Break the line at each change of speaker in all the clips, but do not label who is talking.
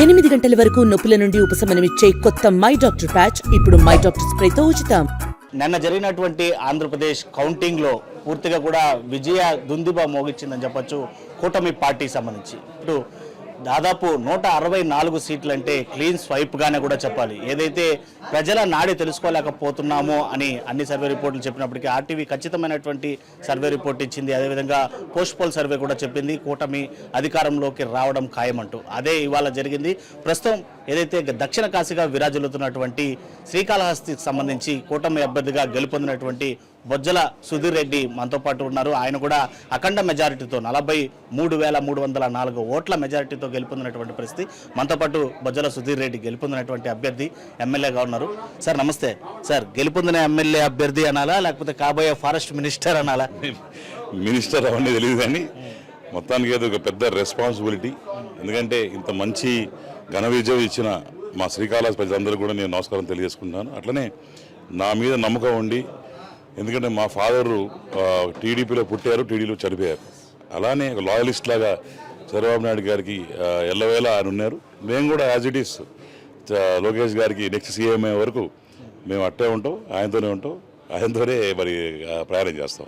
8 గంటల వరకు నొప్పుల నుండి ఉపశమనమిచ్చే కొత్త మై డాక్టర్ ప్యాచ్ ఇప్పుడు మై డాక్టర్ స్ప్రేతో ఉచితం.
నిన్న జరిగినటువంటి ఆంధ్రప్రదేశ్ కౌంటింగ్లో పూర్తిగా కూడా విజయ దుందుబ మోగించిందని చెప్పొచ్చు కూటమి పార్టీకి సంబంధించి. ఇప్పుడు దాదాపు 164 సీట్లు అంటే క్లీన్ స్వైప్గానే కూడా చెప్పాలి. ఏదైతే ప్రజల నాడి తెలుసుకోలేకపోతున్నామో అని అన్ని సర్వే రిపోర్టులు చెప్పినప్పటికీ ఆర్టీవీ ఖచ్చితమైనటువంటి సర్వే రిపోర్ట్ ఇచ్చింది. అదేవిధంగా పోస్ట్ పోల్ సర్వే కూడా చెప్పింది కూటమి అధికారంలోకి రావడం ఖాయమంటూ. అదే ఇవాళ జరిగింది. ప్రస్తుతం ఏదైతే దక్షిణ కాశీగా విరాజిల్లుతున్నటువంటి శ్రీకాళహస్తికి సంబంధించి కూటమి అభ్యర్థిగా గెలుపొందినటువంటి బొజ్జల సుధీర్ రెడ్డి మనతో పాటు ఉన్నారు. ఆయన కూడా అఖండ మెజారిటీతో 43,304 ఓట్ల మెజారిటీతో గెలుపొందినటువంటి పరిస్థితి. మనతో పాటు బొజ్జల సుధీర్ రెడ్డి గెలుపొందినటువంటి అభ్యర్థి ఎమ్మెల్యేగా ఉన్నారు. సార్ నమస్తే. సార్ గెలుపొందిన ఎమ్మెల్యే అభ్యర్థి అనాలా లేకపోతే కాబోయే ఫారెస్ట్ మినిస్టర్ అనాలా?
మినిస్టర్ అవన్నీ తెలియదు కానీ మొత్తానికి ఏదో ఒక పెద్ద రెస్పాన్సిబిలిటీ. ఎందుకంటే ఇంత మంచి ఘన విజయం ఇచ్చిన మా శ్రీకాళహస్తి ప్రజలందరూ కూడా నేను నమస్కారం తెలియజేసుకుంటున్నాను. అట్లనే నా మీద నమ్మకం ఉండి, ఎందుకంటే మా ఫాదరు టీడీపీలో పుట్టారు, టీడీలో చనిపోయారు. అలానే ఒక లాయలిస్ట్ లాగా చంద్రబాబు నాయుడు గారికి ఎల్లవేళ ఆయన ఉన్నారు. మేము కూడా యాజ్ ఇట్ ఈస్ లోకేష్ గారికి నెక్స్ట్ సీఎం అయ్యే వరకు మేము అట్టే ఉంటాం, ఆయనతోనే ఉంటాం, ఆయనతోనే మరి ప్రయాణం చేస్తాం.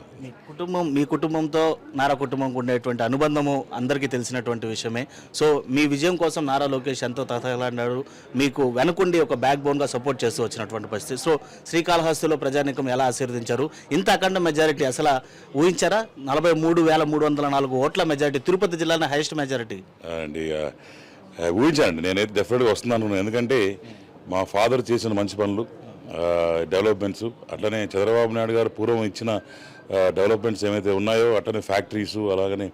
మీ కుటుంబంతో నారా కుటుంబంకు ఉండేటువంటి అనుబంధము అందరికీ తెలిసినటువంటి విషయమే. సో మీ విజయం కోసం నారా లోకేష్ ఎంతో తహతహలాడినాడు, మీకు వెనుకుండి ఒక బ్యాక్ బోన్గా సపోర్ట్ చేస్తూ వచ్చినటువంటి పరిస్థితి. సో శ్రీకాళహస్తిలో ప్రజానీకం ఎలా ఆశీర్వదించారు? ఇంత అఖండ మెజారిటీ అసలు ఊహించారా? 43,304 ఓట్ల మెజారిటీ, తిరుపతి జిల్లాలో హైయెస్ట్ మెజారిటీ
అండి. ఊహించానండి, నేనైతే డెఫినెట్గా వస్తున్నాను. ఎందుకంటే మా ఫాదర్ చేసిన మంచి పనులు, డెవలప్మెంట్స్, అట్లనే చంద్రబాబు నాయుడు గారు పూర్వం ఇచ్చిన డెవలప్మెంట్స్ ఏమైతే ఉన్నాయో, అట్లనే ఫ్యాక్టరీస్, అలాగనే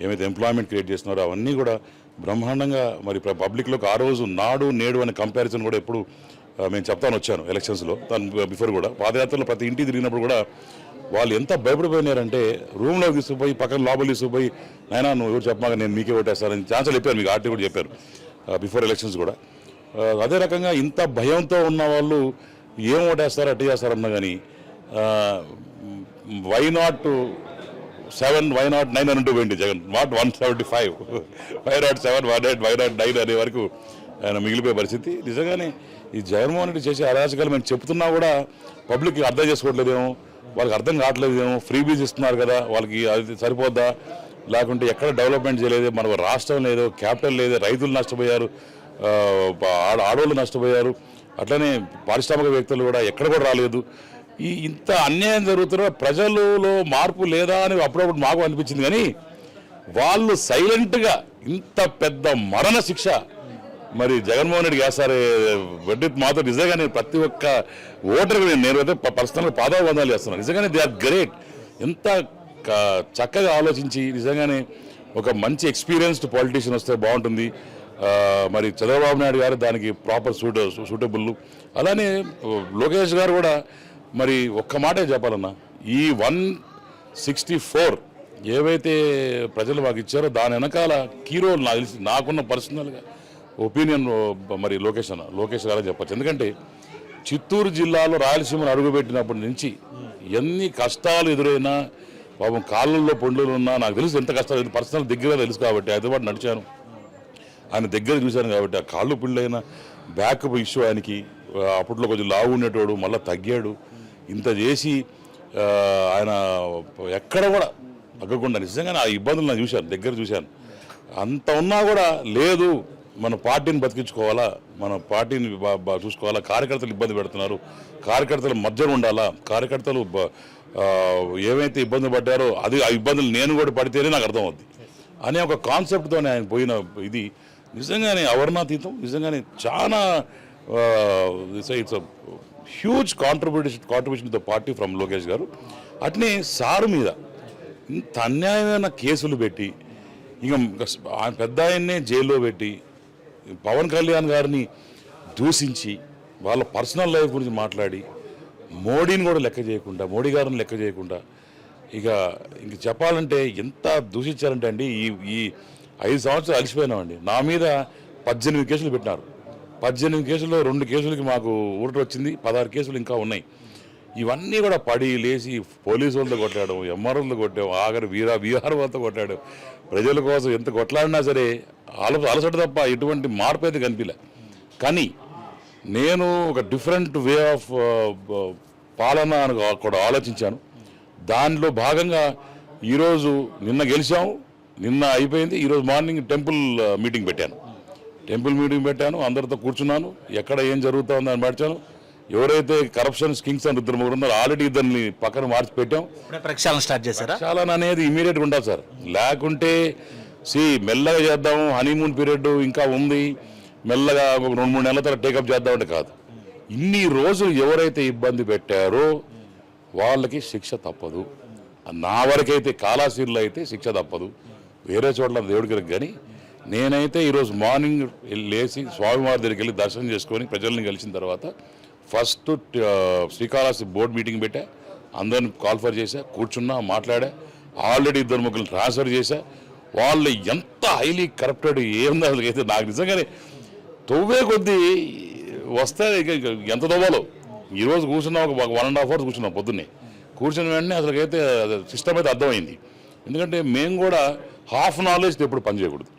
ఏమైతే ఎంప్లాయ్మెంట్ క్రియేట్ చేస్తున్నారో అవన్నీ కూడా బ్రహ్మాండంగా మరి పబ్లిక్లోకి ఆ రోజు నాడు నేడు అనే కంపారిజన్ కూడా ఎప్పుడు మేము చెప్తాను వచ్చాను ఎలక్షన్స్లో, దాని బిఫోర్ కూడా పాదయాత్రలో ప్రతి ఇంటికి తిరిగినప్పుడు కూడా వాళ్ళు ఎంత భయపడిపోయినారంటే రూమ్లో తీసుకుపోయి పక్కన లోపల తీసుకుపోయి నాయనా నువ్వు ఎవరు చెప్పమాక నేను మీకే ఓటేస్తానని ఛాన్సులు చెప్పారు, మీకు ఆర్టీ కూడా చెప్పారు బిఫోర్ ఎలక్షన్స్ కూడా. అదే రకంగా ఇంత భయంతో ఉన్న వాళ్ళు ఏం ఓటేస్తారు అట్టి చేస్తారన్నా కానీ వై నాట్ 7 వై నాట్ 9 అని పోయింది Jagan, not 175, why not 7 why not 9 అనే వరకు ఆయన మిగిలిపోయే పరిస్థితి. నిజంగానే ఈ జగన్మోహన్ రెడ్డి చేసే అరాచకాలు మేము చెప్తున్నా కూడా పబ్లిక్ అర్థం చేసుకోవట్లేదేమో, వాళ్ళకి అర్థం కావట్లేదేమో. ఫ్రీ బీజ్ ఇస్తున్నారు కదా, వాళ్ళకి అది సరిపోద్దా? లేకుంటే ఎక్కడ డెవలప్మెంట్ చేయలేదు, మనకు రాష్ట్రం లేదు, క్యాపిటల్ లేదు, రైతులు నష్టపోయారు, ఆడవాళ్ళు నష్టపోయారు, అట్లనే పారిశ్రామికవేత్తలు కూడా ఎక్కడ కూడా రాలేదు. ఇంత అన్యాయం జరుగుతున్న ప్రజలలో మార్పు లేదా అని అప్పుడప్పుడు మాకు అనిపించింది. కానీ వాళ్ళు సైలెంట్గా ఇంత పెద్ద మరణ శిక్ష మరి జగన్మోహన్ రెడ్డి వేస్తారు వడ్డీ మాతో. నిజంగా నేను ప్రతి ఒక్క ఓటర్కి నేనైతే పర్సనల్గా పాదాబంధాలు చేస్తున్నాను. నిజంగానే దే ఆర్ గ్రేట్. ఎంత చక్కగా ఆలోచించి నిజంగానే ఒక మంచి ఎక్స్పీరియన్స్డ్ పాలిటీషియన్ వస్తే బాగుంటుంది. మరి చంద్రబాబు నాయుడు గారు దానికి ప్రాపర్ సూటబుల్. అలానే లోకేష్ గారు కూడా మరి ఒక్క మాటే చెప్పాలన్నా, ఈ 164 ఏవైతే ప్రజలు మాకు ఇచ్చారో దాని వెనకాల కీ రోల్ నాకు తెలిసి నాకున్న పర్సనల్గా ఒపీనియన్ మరి లోకేష్ గారే చెప్పచ్చు. ఎందుకంటే చిత్తూరు జిల్లాలో రాయలసీమను అడుగుపెట్టినప్పటి నుంచి ఎన్ని కష్టాలు ఎదురైనా, పాపం కాళ్ళల్లో పొండ్లు ఉన్నా నాకు తెలుసు ఎంత కష్టాలు, పర్సనల్ దగ్గర తెలుసు కాబట్టి హైదరాబాద్ నడిచాను, ఆయన దగ్గర చూశాను కాబట్టి ఆ కాళ్ళు పిల్లైన బ్యాక్ ఇష్యూ ఆయనకి. అప్పట్లో కొంచెం లావు ఉండేటోడు, మళ్ళీ తగ్గాడు. ఇంత చేసి ఆయన ఎక్కడ కూడా తగ్గకుండా నిజంగానే ఆ ఇబ్బందులు నేను చూశాను, దగ్గర చూశాను. అంత ఉన్నా కూడా లేదు, మన పార్టీని బతికించుకోవాలా, మన పార్టీని చూసుకోవాలా, కార్యకర్తలు ఇబ్బంది పెడుతున్నారు, కార్యకర్తల మధ్యన ఉండాలా, కార్యకర్తలు ఏమైతే ఇబ్బంది పడ్డారో అది ఆ ఇబ్బందులు నేను కూడా పడితేనే నాకు అర్థమవుద్ది అనే ఒక కాన్సెప్ట్తోనే ఆయన పోయిన ఇది నిజంగానే అవర్ణాతీతం. నిజంగానే చాలా it's huge contribution to the party from Lokesh గారు. అట్నే సారు మీద ఇంత అన్యాయమైన కేసులు పెట్టి, ఇంకా పెద్ద ఆయన్నే జైల్లో పెట్టి, పవన్ కళ్యాణ్ గారిని దూషించి వాళ్ళ పర్సనల్ లైఫ్ గురించి మాట్లాడి, మోడీని కూడా లెక్క చేయకుండా, మోడీ గారిని లెక్క చేయకుండా, ఇంక చెప్పాలంటే ఎంత దూషించారంటే అండి, ఈ 5 సంవత్సరాలు అలసిపోయినామండి. నా మీద 18 కేసులు పెట్టినారు. 18 కేసుల్లో 2 కేసులకి మాకు ఊరట వచ్చింది, 16 కేసులు ఇంకా ఉన్నాయి. ఇవన్నీ కూడా పడి లేచి పోలీసు వాళ్ళతో కొట్టాడు, ఎంఆర్ఓలతో కొట్టాడు, ఆఖరి బీహార్ వాళ్ళతో కొట్టాడు. ప్రజల కోసం ఎంత కొట్లాడినా సరే అలసట తప్ప ఎటువంటి మార్పు అయితే కనిపించలే. కానీ నేను ఒక డిఫరెంట్ వే ఆఫ్ పాలన అని కూడా ఆలోచించాను. దానిలో భాగంగా ఈరోజు నిన్న గెలిచాము, నిన్న అయిపోయింది. ఈరోజు మార్నింగ్ టెంపుల్ మీటింగ్ పెట్టాను, అందరితో కూర్చున్నాను, ఎక్కడ ఏం జరుగుతుందో అని మార్చాను. ఎవరైతే కరప్షన్ కింగ్స్ అని ఇద్దరు ముగ్గురు ఉన్నారో ఆల్రెడీ ఇద్దరిని పక్కన మార్చి పెట్టాం.
ప్రక్షాళన స్టార్ట్ చేశారా?
ప్రక్షాళన అనేది ఇమీడియట్గా ఉండాలి సార్, లేకుంటే మెల్లగా చేద్దాము, హనీమూన్ పీరియడ్ ఇంకా ఉంది, మెల్లగా ఒక 2-3 నెలల తర్వాత టేకప్ చేద్దామంటే కాదు. ఇన్ని రోజులు ఎవరైతే ఇబ్బంది పెట్టారో వాళ్ళకి శిక్ష తప్పదు. నా వరకైతే కాళాశ్రీలో అయితే శిక్ష తప్పదు, వేరే చోట్ల దేవుడికి. కానీ నేనైతే ఈరోజు మార్నింగ్ లేచి స్వామివారి దగ్గరికి వెళ్ళి దర్శనం చేసుకొని ప్రజల్ని కలిసిన తర్వాత ఫస్ట్ శ్రీకాళహస్తి బోర్డు మీటింగ్ పెట్టా, అందరిని కాల్ఫర్ చేశా, కూర్చున్నా, మాట్లాడా. ఆల్రెడీ 2-3 ట్రాన్స్ఫర్ చేశా. వాళ్ళు ఎంత హైలీ కరప్టెడ్ ఏందో అయితే నాకు నిజంగానే తవ్వే కొద్దీ వస్తే ఎంత తవ్వాలో. ఈరోజు కూర్చున్నా ఒక 1.5 hours కూర్చున్నాం. పొద్దున్నే కూర్చున్న వెంటనే అసలుకైతే సిస్టమ్ అయితే అర్థమైంది. ఎందుకంటే మేము కూడా హాఫ్ నాలెడ్జ్ ఎప్పుడు పనిచేయకూడదు.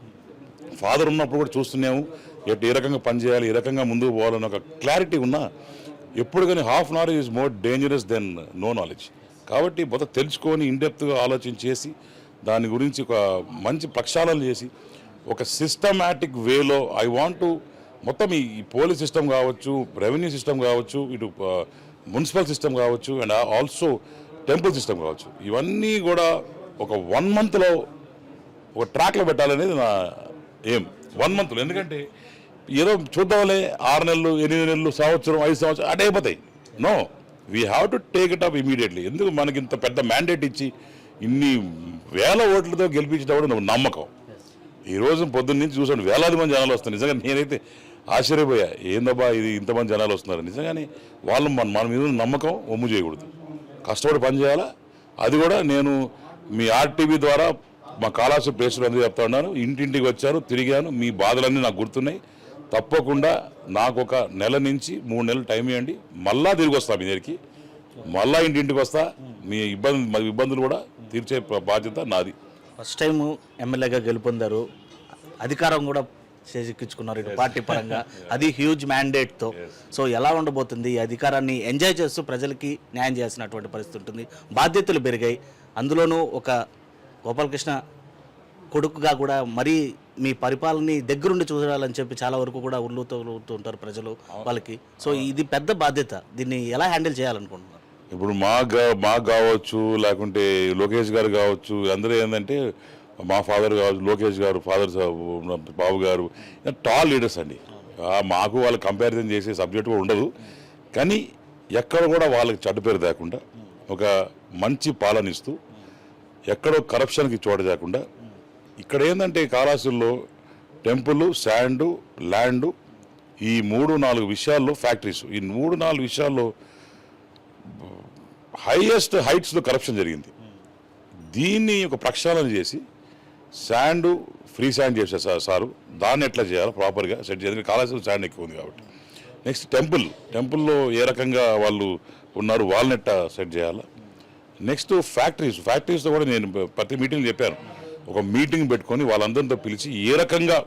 ఫాదర్ ఉన్నప్పుడు కూడా చూస్తున్నాము ఏ రకంగా పనిచేయాలి, ఏ రకంగా ముందుకు పోవాలని ఒక క్లారిటీ ఉన్నా ఎప్పుడు కానీ half knowledge is more dangerous than no knowledge. కాబట్టి మొత్తం తెలుసుకొని ఇన్డెప్త్గా ఆలోచన చేసి దాని గురించి ఒక మంచి ప్రక్షాళన చేసి ఒక సిస్టమాటిక్ వేలో ఐ వాంట్ టు మొత్తం ఈ పోలీస్ సిస్టమ్ కావచ్చు, రెవెన్యూ సిస్టమ్ కావచ్చు, ఇటు మున్సిపల్ సిస్టమ్ కావచ్చు, అండ్ ఆల్సో టెంపుల్ సిస్టమ్ కావచ్చు, ఇవన్నీ కూడా ఒక 1 monthలో ఒక ట్రాక్లో పెట్టాలనేది నా ఏం. 1 monthలో. ఎందుకంటే ఏదో చూద్దాంలే 6 నెలలు, 8 నెలలు, సంవత్సరం, 5 సంవత్సరం అటే అయిపోతాయి. No, we have to take it up immediately. ఎందుకు మనకి ఇంత పెద్ద మ్యాండేట్ ఇచ్చి ఇన్ని వేల ఓట్లతో గెలిపించేటప్పుడు నమ్మకం. ఈరోజు పొద్దున్న నుంచి చూసాను వేలాది మంది జనాలు వస్తున్నారు. నిజంగా నేనైతే ఆశ్చర్యపోయా, ఏందబ్బా ఇది ఇంతమంది జనాలు వస్తున్నారు. నిజంగానే వాళ్ళు మన మీద నమ్మకం ఒమ్ము చేయకూడదు, కష్టపడి పని చేయాలా. అది కూడా నేను మీ ఆర్టీవీ ద్వారా మా కాళాశ్రీ ప్లేస్లో అందరూ చెప్తా ఉన్నాను. ఇంటింటికి వచ్చాను, తిరిగాను, మీ బాధలన్నీ నాకు గుర్తున్నాయి. తప్పకుండా నాకు ఒక నెల నుంచి 3 నెలలు టైం ఇవ్వండి, మళ్ళా తిరిగి వస్తా మీ దగ్గరికి, మళ్ళా ఇంటింటికి వస్తా. మీ ఇబ్బందులు కూడా తీర్చే బాధ్యత నాది.
ఫస్ట్ టైం ఎమ్మెల్యేగా గెలుపొందారు, అధికారం కూడా చేజిక్కించుకున్నారు ఇటు పార్టీ పరంగా, అది హ్యూజ్ మ్యాండేట్తో. సో ఎలా ఉండబోతుంది? ఈ అధికారాన్ని ఎంజాయ్ చేస్తూ ప్రజలకి న్యాయం చేయాల్సినటువంటి పరిస్థితి ఉంటుంది, బాధ్యతలు పెరిగాయి. అందులోనూ ఒక గోపాలకృష్ణ కొడుకుగా కూడా మరీ మీ పరిపాలనని దగ్గరుండి చూడాలని చెప్పి చాలా వరకు కూడా ఉర్లుతూ ఉంటారు ప్రజలు వాళ్ళకి. సో ఇది పెద్ద బాధ్యత, దీన్ని ఎలా హ్యాండిల్ చేయాలనుకుంటున్నారు?
ఇప్పుడు మాకు కావచ్చు, లేకుంటే లోకేష్ గారు కావచ్చు, అందరూ ఏంటంటే మా ఫాదర్ కావచ్చు, లోకేష్ గారు, ఫాదర్ బాబు గారు టాల్ లీడర్స్ అండి. మాకు వాళ్ళు కంపారిజన్ చేసే సబ్జెక్ట్ కూడా ఉండదు. కానీ ఎక్కడ కూడా వాళ్ళకి చెడ్డ పేరు తేకుండా ఒక మంచి పాలన ఇస్తూ ఎక్కడో కరప్షన్కి చోట తేకుండా, ఇక్కడ ఏంటంటే కాళాశ్రీలో టెంపుల్, శాండు, ల్యాండు, ఈ 3-4 విషయాల్లో ఫ్యాక్టరీస్, ఈ 3-4 విషయాల్లో హైయెస్ట్ హైట్స్లో కరప్షన్ జరిగింది. దీన్ని ఒక ప్రక్షాళన చేసి శాండు ఫ్రీ శాండ్ చేశారు సారు, దాన్ని ఎట్లా చేయాలో ప్రాపర్గా సెట్ చేయాలి. కాళాశ్రీలో శాండ్ ఎక్కువ ఉంది కాబట్టి. నెక్స్ట్ టెంపుల్లో ఏ రకంగా వాళ్ళు ఉన్నారు, వాళ్ళని ఎట్లా సెట్ చేయాలా. నెక్స్ట్ ఫ్యాక్టరీస్తో కూడా నేను ప్రతి మీటింగ్ చెప్పాను. ఒక మీటింగ్ పెట్టుకొని వాళ్ళందరితో పిలిచి ఏ రకంగా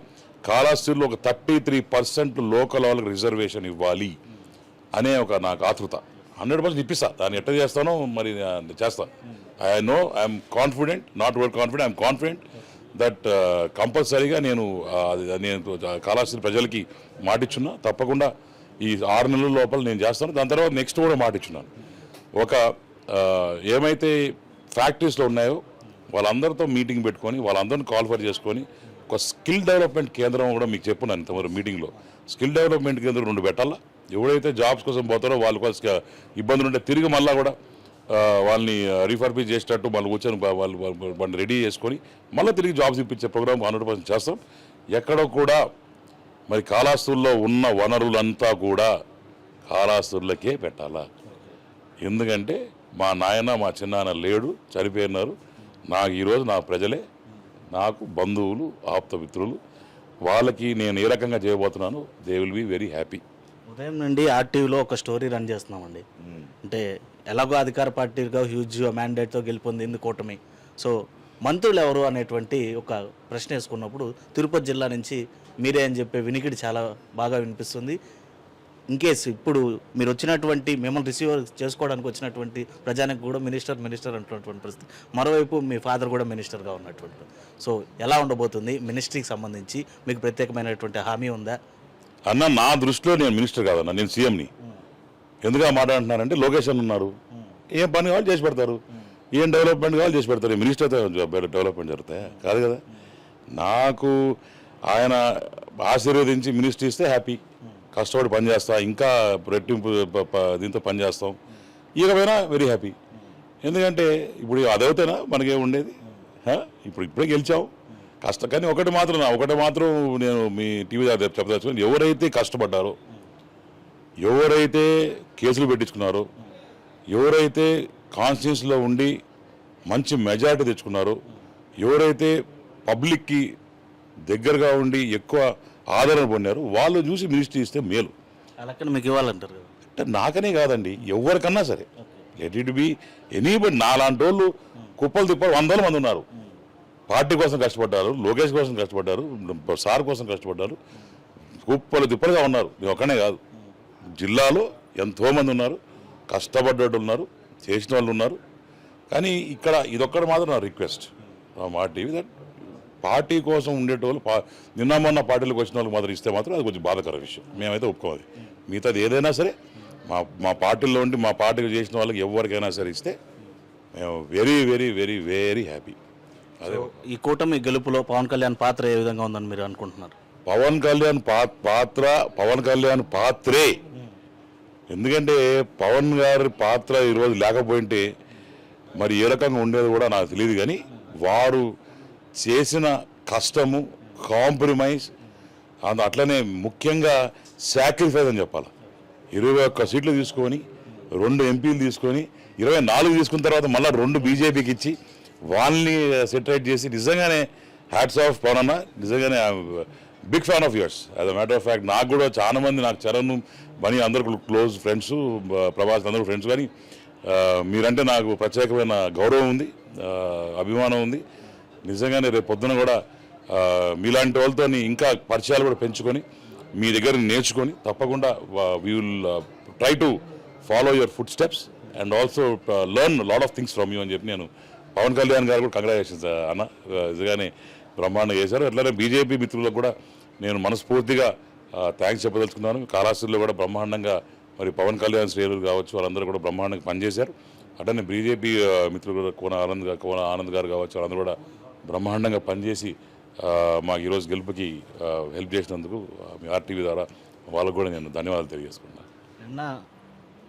కాళాశ్రీలో ఒక 33% లోకల్ వాళ్ళకి రిజర్వేషన్ ఇవ్వాలి అనే ఒక నాకు ఆతృత. 100% ఇప్పిస్తా. దాన్ని ఎట్లా చేస్తానో మరి చేస్తాను. I'm confident, not word confident, I'm confident that కంపల్సరీగా నేను కాళాశ్రీ ప్రజలకి మాటిచ్చున్నా. తప్పకుండా ఈ 6 నెలల లోపల నేను చేస్తాను. దాని తర్వాత నెక్స్ట్ కూడా మాటిచ్చున్నాను. ఒక ఏమైతే ఫ్యాక్టరీస్లో ఉన్నాయో వాళ్ళందరితో మీటింగ్ పెట్టుకొని వాళ్ళందరిని కాల్ఫర్ చేసుకొని ఒక స్కిల్ డెవలప్మెంట్ కేంద్రం కూడా మీకు చెప్పున్నాను ఇంతవరకు మీటింగ్లో. స్కిల్ డెవలప్మెంట్ కేంద్రం 2 పెట్టాలా. ఎవరైతే జాబ్స్ కోసం పోతారో వాళ్ళ కోసం ఇబ్బందులు ఉంటే తిరిగి మళ్ళీ కూడా వాళ్ళని రీఫర్బిష్ చేసేటట్టు మళ్ళీ కూర్చొని వాళ్ళు రెడీ చేసుకొని మళ్ళీ తిరిగి జాబ్స్ ఇప్పించే ప్రోగ్రామ్ 100% చేస్తాం. ఎక్కడో కూడా మరి కాళాశ్రీలో ఉన్న వనరులంతా కూడా కాళాశ్రీలకే పెట్టాలా. ఎందుకంటే మా నాయన మా చిన్నాన్న లేడు, చనిపోయినారు. నాకు ఈరోజు నా ప్రజలే నాకు బంధువులు, ఆప్తమిత్రులు. వాళ్ళకి నేను ఏ రకంగా చేయబోతున్నాను, they will be very happy.
ఉదయం నుండి ఆర్టీవీలో ఒక స్టోరీ రన్ చేస్తున్నామండి. అంటే ఎలాగో అధికార పార్టీగా హ్యూజ్ మ్యాండేట్తో గెలుపొందింది కూటమి. సో మంత్రులు ఎవరు అనేటువంటి ఒక ప్రశ్న వేసుకున్నప్పుడు తిరుపతి జిల్లా నుంచి మీరే అని చెప్పే వినికిడి చాలా బాగా వినిపిస్తుంది. ఇన్కేస్ ఇప్పుడు మీరు వచ్చినటువంటి మిమ్మల్ని రిసీవ్ చేసుకోవడానికి వచ్చినటువంటి ప్రజానికి కూడా మినిస్టర్ అంటున్నటువంటి పరిస్థితి, మరోవైపు మీ ఫాదర్ కూడా మినిస్టర్గా ఉన్నటువంటి, సో ఎలా ఉండబోతుంది మినిస్ట్రీకి సంబంధించి మీకు ప్రత్యేకమైనటువంటి హామీ ఉందా?
అన్న నా దృష్టిలో నేను మినిస్టర్ కాదన్న, నేను సీఎంని. ఎందుకు మాట్లాడుతున్నారంటే లొకేషన్ ఉన్నారు, ఏం పని కావాలి చేసి పెడతారు, ఏం డెవలప్మెంట్ కావాలి చేసి పెడతారు. మినిస్టర్ డెవలప్మెంట్ జరుగుతాయి కాదు కదా. నాకు ఆయన ఆశీర్వదించి మినిస్ట్రీ ఇస్తే హ్యాపీ, కష్టపడి పనిచేస్తా, ఇంకా రెట్టింపు దీంతో పనిచేస్తాం, ఇకమైనా వెరీ హ్యాపీ. ఎందుకంటే ఇప్పుడు అదవుతేనా మనకేం ఉండేది, ఇప్పుడే గెలిచాం కానీ ఒకటి మాత్రం నేను మీ టీవీ దగ్గర చెప్పదలుచుకున్నాను, ఎవరైతే కష్టపడ్డారో, ఎవరైతే కేసులు పెట్టించుకున్నారో, ఎవరైతే కాన్స్టిట్యూన్సీలో ఉండి మంచి మెజారిటీ తెచ్చుకున్నారో, ఎవరైతే పబ్లిక్కి దగ్గరగా ఉండి ఎక్కువ ఆదరణ పొందారు, వాళ్ళు చూసి మినిస్ట్రీ ఇస్తే మేలు.
అలాగే మీకు ఇవ్వాలంటారు కదా.
అంటే నాకనే కాదండి, ఎవరికన్నా సరే, లెట్ ఇట్ బి ఎనీబడి. నాలాంటి వాళ్ళు కుప్పలు తిప్పలు 100 మంది ఉన్నారు, పార్టీ కోసం కష్టపడ్డారు, లోకేష్ కోసం కష్టపడ్డారు, సార్ కోసం కష్టపడ్డారు, కుప్పలు తిప్పలుగా ఉన్నారు. నేను ఒక్కనే కాదు, జిల్లాలో ఎంతోమంది ఉన్నారు, కష్టపడ్డట్టు ఉన్నారు, చేసిన వాళ్ళు ఉన్నారు. కానీ ఇక్కడ ఇదొక్కటి మాత్రం నా రిక్వెస్ట్ మా టీవీ, దట్ పార్టీ కోసం ఉండేటోళ్ళు నిన్న మొన్న పార్టీలకు వచ్చిన వాళ్ళకి మాత్రం ఇస్తే మాత్రం అది కొంచెం బాధాకర విషయం, మేమైతే ఒప్పుకోవాలి. మిగతాది ఏదైనా సరే మా పార్టీలో ఉండి మా పార్టీకి చేసిన వాళ్ళకి ఎవరికైనా సరే ఇస్తే మేము very very very very happy.
అదే ఈ కూటమి గెలుపులో పవన్ కళ్యాణ్ పాత్ర ఏ విధంగా ఉందని మీరు అనుకుంటున్నారు?
పవన్ కళ్యాణ్ పాత్రే. ఎందుకంటే పవన్ గారి పాత్ర ఈరోజు లేకపోయింటే మరి ఏ రకంగా ఉండేది కూడా నాకు తెలియదు. కానీ వారు చేసిన కష్టము, కాంప్రమైజ్, అట్లనే ముఖ్యంగా సాక్రిఫైస్ అని చెప్పాలి. 21 సీట్లు తీసుకొని 2 ఎంపీలు తీసుకొని 24 తీసుకున్న తర్వాత మళ్ళీ 2 బీజేపీకి ఇచ్చి వాళ్ళని సెటరేట్ చేసి నిజంగానే హ్యాట్స్ ఆఫ్ పవన్ అన్న. నిజంగానే big fan of yours. As a matter of fact నాకు కూడా చాలా మంది, నాకు చరణ్, బని అందరూ క్లోజ్ ఫ్రెండ్స్, ప్రభాస్ అందరూ ఫ్రెండ్స్. కానీ మీరంటే నాకు ప్రత్యేకమైన గౌరవం ఉంది, అభిమానం ఉంది. నిజంగానే రేపు పొద్దున కూడా మీలాంటి వాళ్ళతో ఇంకా పరిచయాలు కూడా పెంచుకొని మీ దగ్గర నేర్చుకొని తప్పకుండా we will try to follow your food steps and also learn lot of things from you అని చెప్పి నేను పవన్ కళ్యాణ్ గారు కూడా కంగ్రాచులేషన్స్ అన్న, నిజంగానే బ్రహ్మాండంగా చేశారు. అట్లానే బీజేపీ మిత్రులకు కూడా నేను మనస్ఫూర్తిగా థ్యాంక్స్ చెప్పదలుచుకున్నాను. కాళహస్తిలో కూడా బ్రహ్మాండంగా మరి పవన్ కళ్యాణ్ శ్రేణులు కావచ్చు, వాళ్ళందరూ కూడా బ్రహ్మాండంగా పనిచేశారు. అట్లనే బీజేపీ మిత్రులు కూడా కోన ఆనంద్ గారు కావచ్చు, వాళ్ళందరూ కూడా బ్రహ్మాండంగా పనిచేసి మాకు ఈరోజు గెలుపుకి హెల్ప్ చేసినందుకు మీ ఆర్టీవీ ద్వారా వాళ్ళకు కూడా నేను ధన్యవాదాలు తెలియజేసుకున్నాను.
నిన్న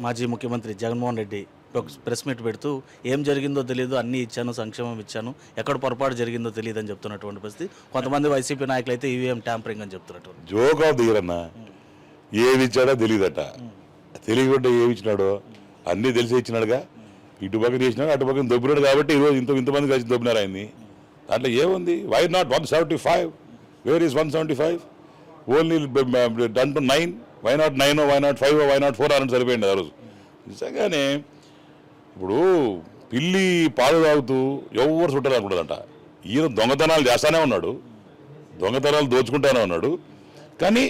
మాజీ ముఖ్యమంత్రి జగన్మోహన్ రెడ్డి ఒక ప్రెస్ మీట్ పెడుతూ ఏం జరిగిందో తెలియదు, అన్నీ ఇచ్చాను, సంక్షేమం ఇచ్చాను, ఎక్కడ పొరపాటు జరిగిందో తెలియదు అని చెప్తున్నటువంటి పరిస్థితి. కొంతమంది వైసీపీ నాయకులు అయితే ఈవీఎం ట్యాంపరింగ్ అని చెప్తున్నటువంటి
జోక్ ఆఫ్ ది ఇయర్ అన్న. ఏమి ఇచ్చాడో తెలియదట, తెలియకుండా ఏమి ఇచ్చినాడో అన్నీ తెలిసి ఇచ్చినాడుగా. ఇటు పక్కన చేసినాడు, అటు పక్కన దొబ్బినాడు కాబట్టి ఈరోజు ఇంతమంది కలిసి దొబ్బినారు ఆయన్ని. దాంట్లో ఏముంది? Why not 175? Where is 175? Only done to 9. Why not 9, why not 5, why not 4 అని సరిపోయింది ఆ రోజు. నిజంగానే ఇప్పుడు పిల్లి పాలు తాగుతూ ఎవరు చుట్టాలనుకుంటుందంట. ఈయన దొంగతనాలు చేస్తానే ఉన్నాడు, దొంగతనాలు దోచుకుంటానే ఉన్నాడు. కానీ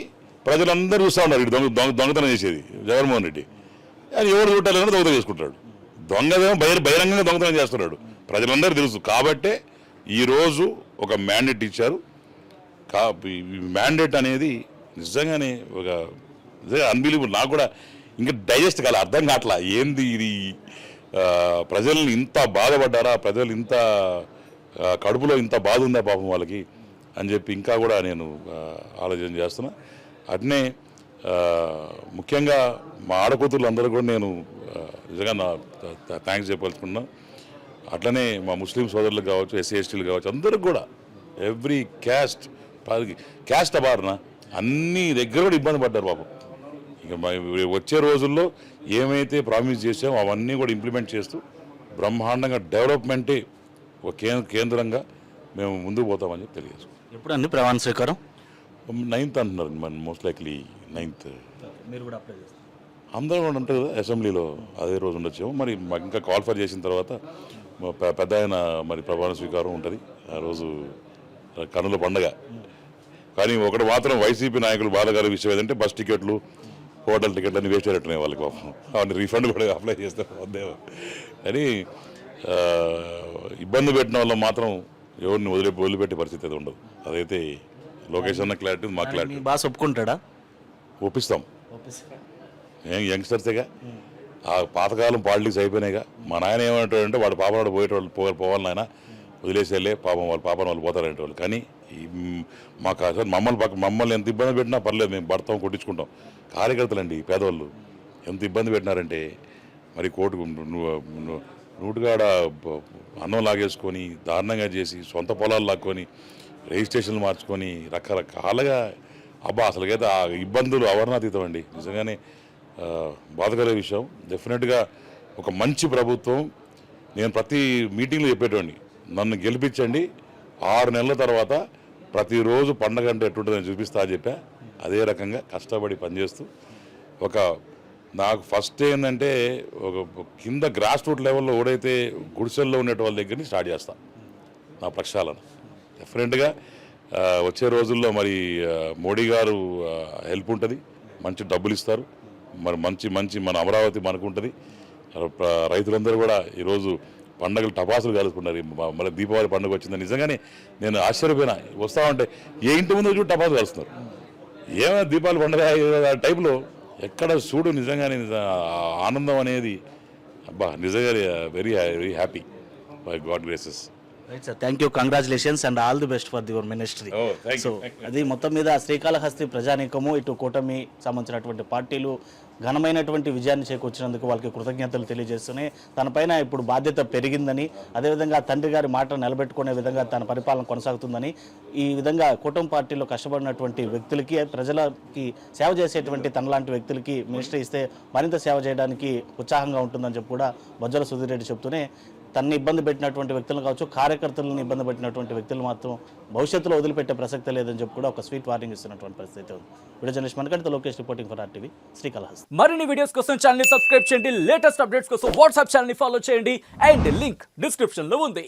ప్రజలందరూ చూస్తూ ఉన్నారు ఇటు దొంగతనం చేసేది జగన్మోహన్ రెడ్డి. అది ఎవరు చుట్టాలని దొంగతనం చేసుకుంటాడు. దొంగతనం బహిరంగంగా దొంగతనం చేస్తున్నాడు, ప్రజలందరూ తెలుసు. కాబట్టే ఈరోజు ఒక మ్యాండేట్ ఇచ్చారు. మ్యాండేట్ అనేది నిజంగానే ఒక అన్బిలీవబుల్. నాకు కూడా ఇంకా డైజెస్ట్ కాలే, అర్థం కావట్లా ఏంది ఇది. ప్రజల్ని ఇంత బాధపడ్డారా, ప్రజలు ఇంత కడుపులో ఇంత బాధ ఉందా పాపం వాళ్ళకి అని చెప్పి ఇంకా కూడా నేను ఆలోచన చేస్తున్నా. అట్నే ముఖ్యంగా మా ఆడకూతుర్లు అందరూ కూడా నేను నిజంగా నా థ్యాంక్స్ చెప్పాల్సుకున్నా. అట్లనే మా ముస్లిం సోదరులకు కావచ్చు, ఎస్సీ ఎస్టీలు కావచ్చు, అందరికి కూడా ఎవ్రీ క్యాస్ట్ అబార్న అన్ని దగ్గర కూడా ఇబ్బంది పడ్డారు పాపం. ఇక వచ్చే రోజుల్లో ఏమైతే ప్రామిస్ చేసామో అవన్నీ కూడా ఇంప్లిమెంట్ చేస్తూ బ్రహ్మాండంగా డెవలప్మెంటే ఒక కేంద్రంగా మేము ముందుకు పోతామని చెప్పి తెలియజేస్తాం.
ఎప్పుడు అండి ప్రమాణ స్వీకారం?
9th అంటున్నారు, మోస్ట్ లైక్లీ 9th.
మీరు కూడా అప్లై చేస్తారు?
అందరూ కూడా ఉంటుంది కదా అసెంబ్లీలో అదే రోజు ఉండొచ్చేమో. మరి మాకు ఇంకా క్వాలిఫై చేసిన తర్వాత మా పెద్ద ఆయన మరి ప్రమాణ స్వీకారం ఉంటుంది ఆ రోజు, కనుల పండగ. కానీ ఒకటి మాత్రం వైసీపీ నాయకులు బాధగారి విషయం ఏదంటే బస్ టికెట్లు, హోటల్ టికెట్లు అన్ని వేస్ట్ అయినట్టున్నాయి వాళ్ళకి పాపం. అవన్నీ రీఫండ్ కూడా అప్లై చేస్తారు వద్దేమో అని ఇబ్బంది పెట్టిన వాళ్ళు మాత్రం ఎవరిని వదిలిపెట్టే పరిస్థితి అయితే ఉండదు. అదైతే లోకేష్ అన్న క్లారిటీ, మా క్లారిటీ.
మీ బాస్ ఒప్పుకుంటాడా?
ఒప్పిస్తాం. యంగ్స్టర్సేగా, ఆ పాతకాలం పాలిటిక్స్ అయిపోయినాయిగా. మా నాయన ఏమంటాడంటే వాడు పాపనాడు పోయేటోళ్ళు పోవాలి నాయన, వదిలేసేలే పాపం, వాళ్ళ పాపను వాళ్ళు పోతారంటేవాళ్ళు. కానీ మాకు అసలు మమ్మల్ని ఎంత ఇబ్బంది పెట్టినా పర్లేదు, మేము పడతాం, కొట్టించుకుంటాం. కార్యకర్తలండి పేదవాళ్ళు ఎంత ఇబ్బంది పెట్టినారంటే మరి కోర్టుకు నూటుగాడ అన్నం లాగేసుకొని దారుణంగా చేసి సొంత పొలాలు లాక్కొని రిజిస్ట్రేషన్లు మార్చుకొని రకరకాలుగా అసలుకైతే ఆ ఇబ్బందులు అవర్ణాతీతం అండి. నిజంగానే బాధకర విషయం. డెఫినెట్గా ఒక మంచి ప్రభుత్వం. నేను ప్రతి మీటింగ్లో చెప్పేటోండి, నన్ను గెలిపించండి, 6 నెలల తర్వాత ప్రతిరోజు పండగ అంటే ఎట్టుంటుందని చూపిస్తా అని చెప్పా. అదే రకంగా కష్టపడి పనిచేస్తూ నాకు ఫస్ట్ ఏంటంటే ఒక కింద గ్రాస్ రూట్ లెవెల్లో ఓడైతే గుడిసెల్లో ఉండే వాళ్ళ దగ్గర నుంచి స్టార్ట్ చేస్తా నా ప్రక్షాళన. డెఫినెట్గా వచ్చే రోజుల్లో మరి మోడీ గారు హెల్ప్ ఉంటుంది, మంచి డబ్బులు ఇస్తారు, మరి మంచి మన అమరావతి మనకు ఉంటుంది. రైతులందరూ కూడా ఈరోజు పండుగలు టపాసులు కలుసుకున్నారు. మళ్ళీ దీపావళి పండుగ వచ్చిందని నిజంగానే నేను ఆశ్చర్యపోయినా. వస్తా ఉంటే ఏ ఇంటి ముందు చూడు టపాసులు కలుస్తున్నారు. ఏమైనా దీపావళి పండుగ టైప్లో ఎక్కడ చూడు. నిజంగానే ఆనందం అనేది నిజంగా very very happy by God graces.
Right sir, thank you, congratulations and all the best for your ministry. So అది మొత్తం మీద శ్రీకాళహస్తి ప్రజానీకము, ఇటు కూటమి సంబంధించినటువంటి పార్టీలు ఘనమైనటువంటి విజయాన్ని చేకూర్చినందుకు వాళ్ళకి కృతజ్ఞతలు తెలియజేస్తున్నాయి. తనపైన ఇప్పుడు బాధ్యత పెరిగిందని, అదేవిధంగా తండ్రి గారి మాట నిలబెట్టుకునే విధంగా తన పరిపాలన కొనసాగుతుందని, ఈ విధంగా కూటమి పార్టీలో కష్టపడినటువంటి వ్యక్తులకి, ప్రజలకి సేవ చేసేటువంటి తనలాంటి వ్యక్తులకి మినిస్ట్రీ ఇస్తే మరింత సేవ చేయడానికి ఉత్సాహంగా ఉంటుందని చెప్పి కూడా బొజ్జల సుధీర్ రెడ్డి చెప్తూనే, తనని ఇబ్బంది పెట్టినటువంటి వ్యక్తులను కావచ్చు, కార్యకర్తలను ఇబ్బంది పెట్టినటువంటి వ్యక్తులు మాత్రం భవిష్యత్తులో వదిలిపెట్టే ప్రసక్తి లేదని చెప్పి కూడా ఒక స్వీట్ వార్నింగ్ ఇస్తున్నటువంటి పరిస్థితి ఉంది. వీడియో జర్నలిస్ట్ మనకంటే Lokesh reporting for RTV Srikalahasti.
మరిన్ని వీడియోస్ కోసం ఛానల్ ని సబ్స్క్రైబ్ చేయండి, లేటెస్ట్ అప్డేట్స్ కోసం వాట్సాప్ ఛానల్ ని ఫాలో చేయండి, అండ్ లింక్ డిస్క్రిప్షన్ లో ఉంది.